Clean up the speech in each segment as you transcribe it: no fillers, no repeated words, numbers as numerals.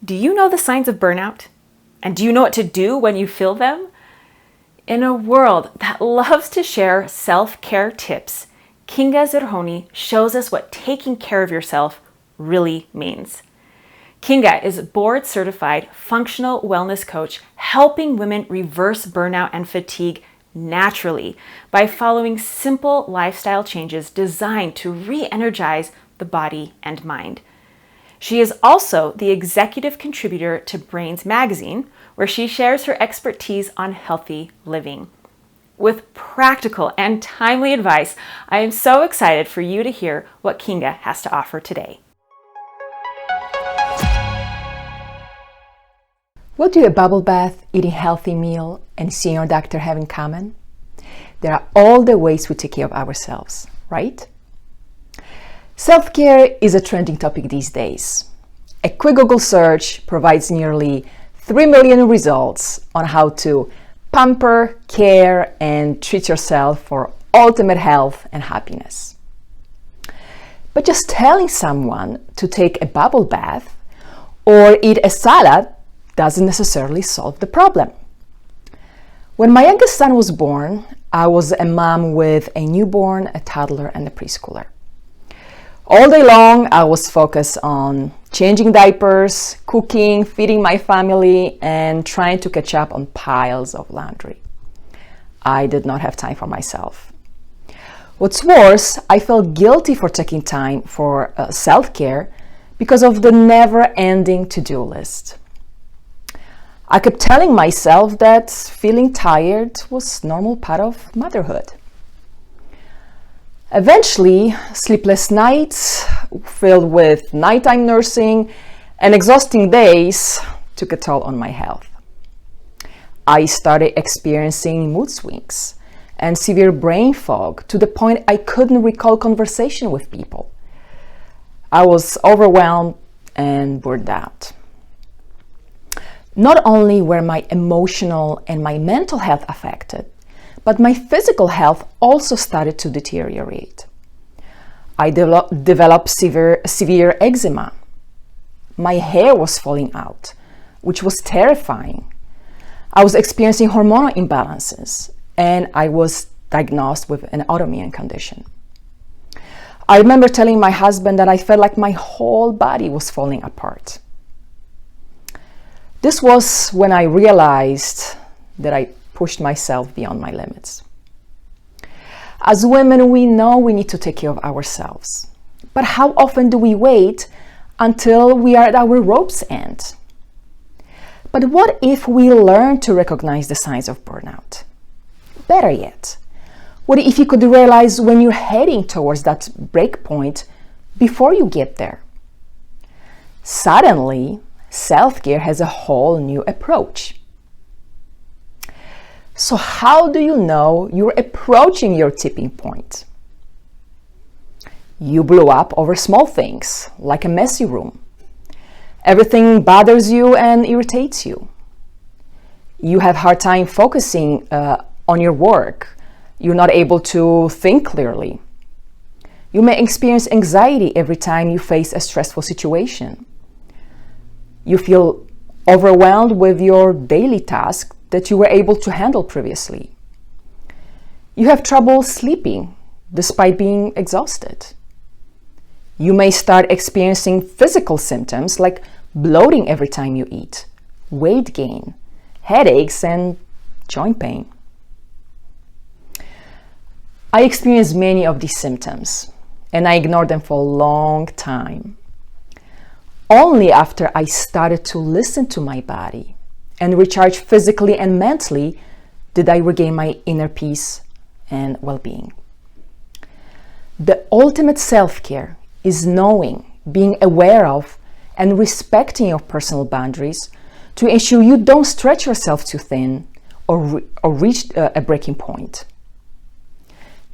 Do you know the signs of burnout? And do you know what to do when you feel them? In a world that loves to share self-care tips, Kinga Zerhouni shows us what taking care of yourself really means. Kinga is a board-certified functional wellness coach helping women reverse burnout and fatigue naturally by following simple lifestyle changes designed to re-energize the body and mind. She is also the executive contributor to Brainz Magazine, where she shares her expertise on healthy living. With practical and timely advice, I am so excited for you to hear what Kinga has to offer today. What do a bubble bath, eating a healthy meal, and seeing your doctor have in common? There are all the ways we take care of ourselves, right? Self-care is a trending topic these days. A quick Google search provides nearly 3 million results on how to pamper, care, and treat yourself for ultimate health and happiness. But just telling someone to take a bubble bath or eat a salad doesn't necessarily solve the problem. When my youngest son was born, I was a mom with a newborn, a toddler, and a preschooler. All day long, I was focused on changing diapers, cooking, feeding my family, and trying to catch up on piles of laundry. I did not have time for myself. What's worse, I felt guilty for taking time for self-care because of the never-ending to-do list. I kept telling myself that feeling tired was a normal part of motherhood. Eventually, sleepless nights filled with nighttime nursing and exhausting days took a toll on my health. I started experiencing mood swings and severe brain fog to the point I couldn't recall conversation with people. I was overwhelmed and burned out. Not only were my emotional and my mental health affected, but my physical health also started to deteriorate. I developed severe eczema. My hair was falling out, which was terrifying. I was experiencing hormonal imbalances, and I was diagnosed with an autoimmune condition. I remember telling my husband that I felt like my whole body was falling apart. This was when I realized that I pushed myself beyond my limits. As women, we know we need to take care of ourselves. But how often do we wait until we are at our rope's end? But what if we learn to recognize the signs of burnout? Better yet, what if you could realize when you're heading towards that break point before you get there? Suddenly, self-care has a whole new approach. So how do you know you're approaching your tipping point? You blew up over small things, like a messy room. Everything bothers you and irritates you. You have a hard time focusing on your work. You're not able to think clearly. You may experience anxiety every time you face a stressful situation. You feel overwhelmed with your daily tasks that you were able to handle previously. You have trouble sleeping despite being exhausted. You may start experiencing physical symptoms like bloating every time you eat, weight gain, headaches, and joint pain. I experienced many of these symptoms, and I ignored them for a long time. Only after I started to listen to my body and recharge physically and mentally did I regain my inner peace and well-being. The ultimate self-care is knowing, being aware of, and respecting your personal boundaries to ensure you don't stretch yourself too thin or reach a breaking point.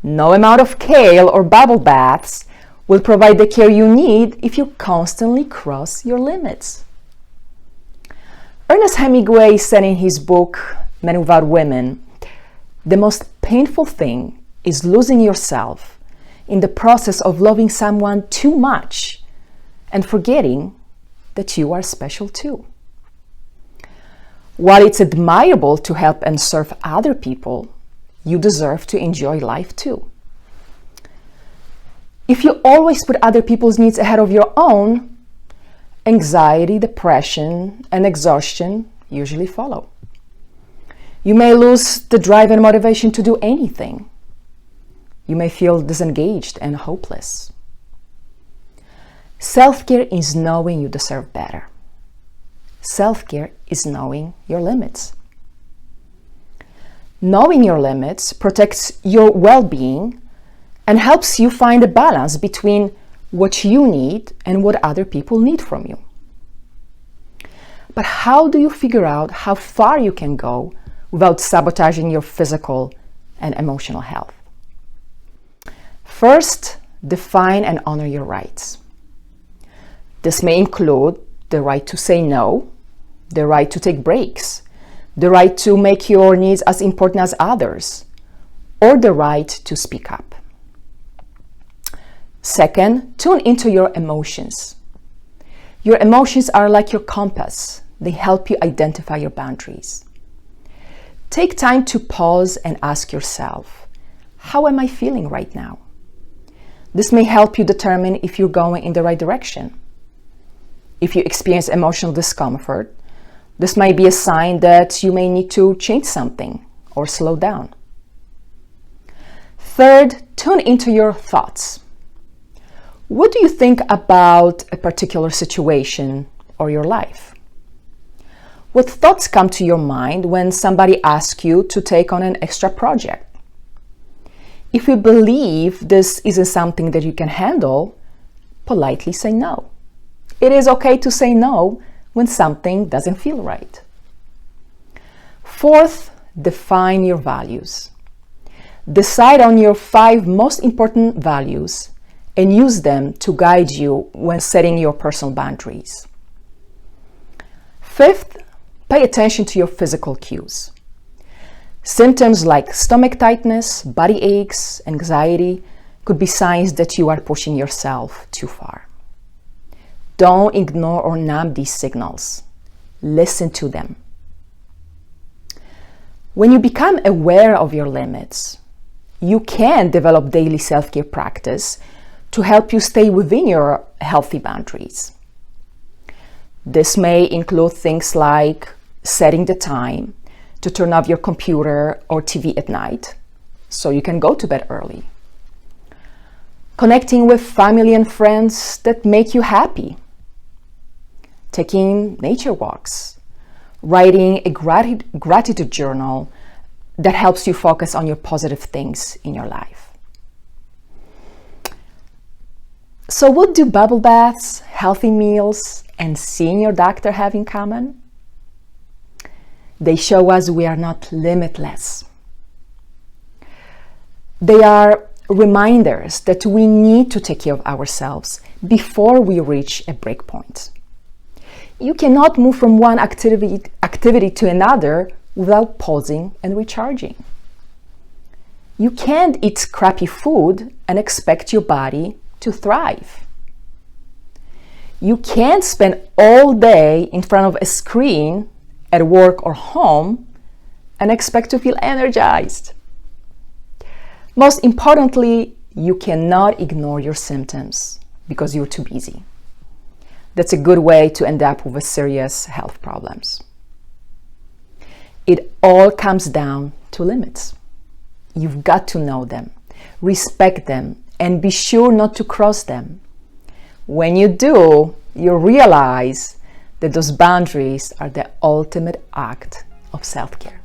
No amount of kale or bubble baths will provide the care you need if you constantly cross your limits. Ernest Hemingway said in his book, Men Without Women, the most painful thing is losing yourself in the process of loving someone too much and forgetting that you are special too. While it's admirable to help and serve other people, you deserve to enjoy life too. If you always put other people's needs ahead of your own, anxiety, depression, and exhaustion usually follow. You may lose the drive and motivation to do anything. You may feel disengaged and hopeless. Self-care is knowing you deserve better. Self-care is knowing your limits. Knowing your limits protects your well-being and helps you find a balance between what you need and what other people need from you. But how do you figure out how far you can go without sabotaging your physical and emotional health? First, define and honor your rights. This may include the right to say no, the right to take breaks, the right to make your needs as important as others, or the right to speak up. Second, tune into your emotions. Your emotions are like your compass. They help you identify your boundaries. Take time to pause and ask yourself, how am I feeling right now? This may help you determine if you're going in the right direction. If you experience emotional discomfort, this might be a sign that you may need to change something or slow down. Third, tune into your thoughts. What do you think about a particular situation or your life? What thoughts come to your mind when somebody asks you to take on an extra project? If you believe this isn't something that you can handle, politely say no. It is okay to say no when something doesn't feel right. Fourth, define your values. Decide on your 5 most important values and use them to guide you when setting your personal boundaries. Fifth, pay attention to your physical cues. Symptoms like stomach tightness, body aches, anxiety could be signs that you are pushing yourself too far. Don't ignore or numb these signals. Listen to them. When you become aware of your limits, you can develop daily self-care practice to help you stay within your healthy boundaries. This may include things like setting the time to turn off your computer or TV at night so you can go to bed early. Connecting with family and friends that make you happy. Taking nature walks. Writing a gratitude journal that helps you focus on your positive things in your life. So what do bubble baths, healthy meals, and seeing your doctor have in common? They show us we are not limitless. They are reminders that we need to take care of ourselves before we reach a break point. You cannot move from one activity to another without pausing and recharging. You can't eat crappy food and expect your body to thrive. You can't spend all day in front of a screen at work or home and expect to feel energized. Most importantly, you cannot ignore your symptoms because you're too busy. That's a good way to end up with serious health problems. It all comes down to limits. You've got to know them, respect them, and be sure not to cross them. When you do, you realize that those boundaries are the ultimate act of self-care.